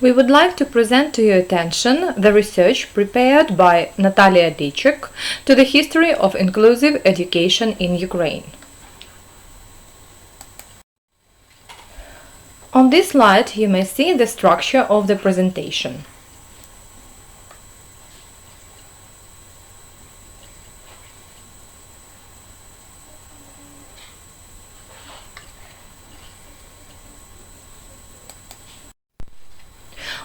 We would like to present to your attention the research prepared by Nataliia Dichek to the history of inclusive education in Ukraine. On this slide, you may see the structure of the presentation.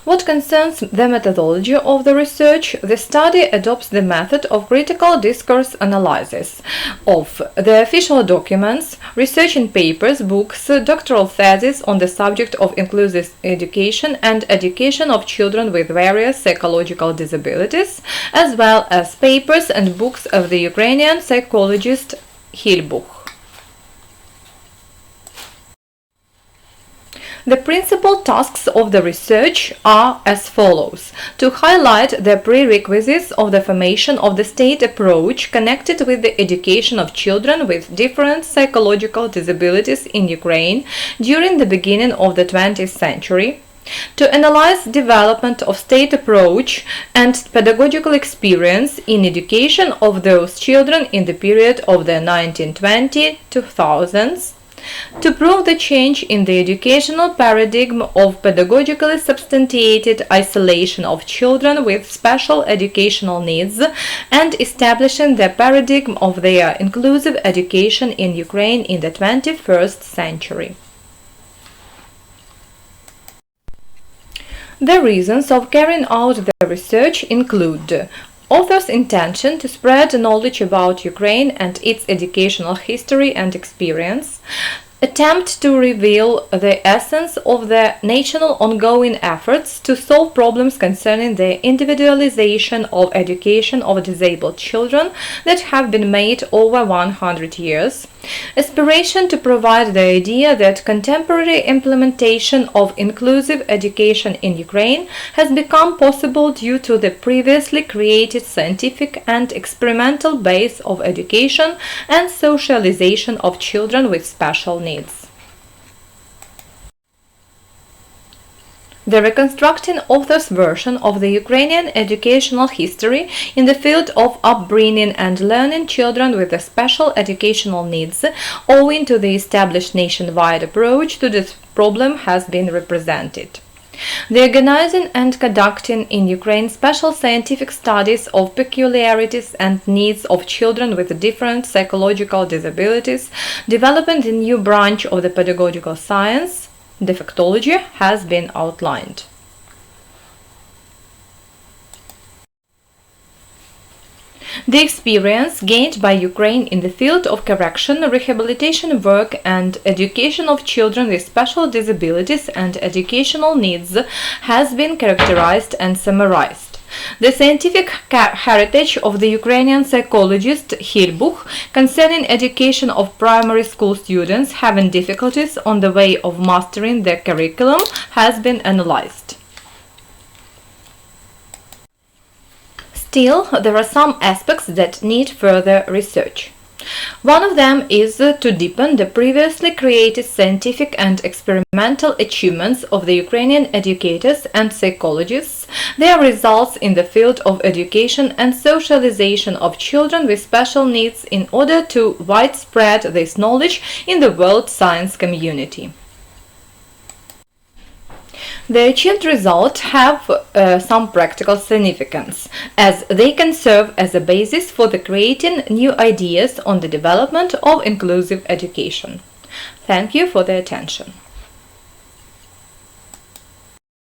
What concerns the methodology of the research, the study adopts the method of critical discourse analysis of the official documents, research in papers, books, doctoral theses on the subject of inclusive education and education of children with various psychological disabilities, as well as papers and books of the Ukrainian psychologist Hilbukh. The principal tasks of the research are as follows: to highlight the prerequisites of the formation of the state approach connected with the education of children with different psychological disabilities in Ukraine during the beginning of the 20th century, to analyze development of state approach and pedagogical experience in education of those children in the period of the 1920s to 2000s, to prove the change in the educational paradigm of pedagogically substantiated isolation of children with special educational needs and establishing the paradigm of their inclusive education in Ukraine in the 21st century. The reasons of carrying out the research include author's intention to spread knowledge about Ukraine and its educational history and experience, attempt to reveal the essence of the national ongoing efforts to solve problems concerning the individualization of education of disabled children that have been made over 100 years, aspiration to provide the idea that contemporary implementation of inclusive education in Ukraine has become possible due to the previously created scientific and experimental base of education and socialization of children with special needs. The reconstructing author's version of the Ukrainian educational history in the field of upbringing and learning children with special educational needs, owing to the established nationwide approach to this problem, has been represented. The organizing and conducting in Ukraine special scientific studies of peculiarities and needs of children with different psychological disabilities, developing the new branch of the pedagogical science, defectology, has been outlined. The experience gained by Ukraine in the field of correction, rehabilitation work and education of children with special disabilities and educational needs has been characterized and summarized. The scientific heritage of the Ukrainian psychologist Hilbukh concerning education of primary school students having difficulties on the way of mastering the curriculum has been analyzed. Still, there are some aspects that need further research. One of them is to deepen the previously created scientific and experimental achievements of the Ukrainian educators and psychologists, their results in the field of education and socialization of children with special needs in order to widespread this knowledge in the world science community. The achieved results have some practical significance, as they can serve as a basis for the creating new ideas on the development of inclusive education. Thank you for the attention.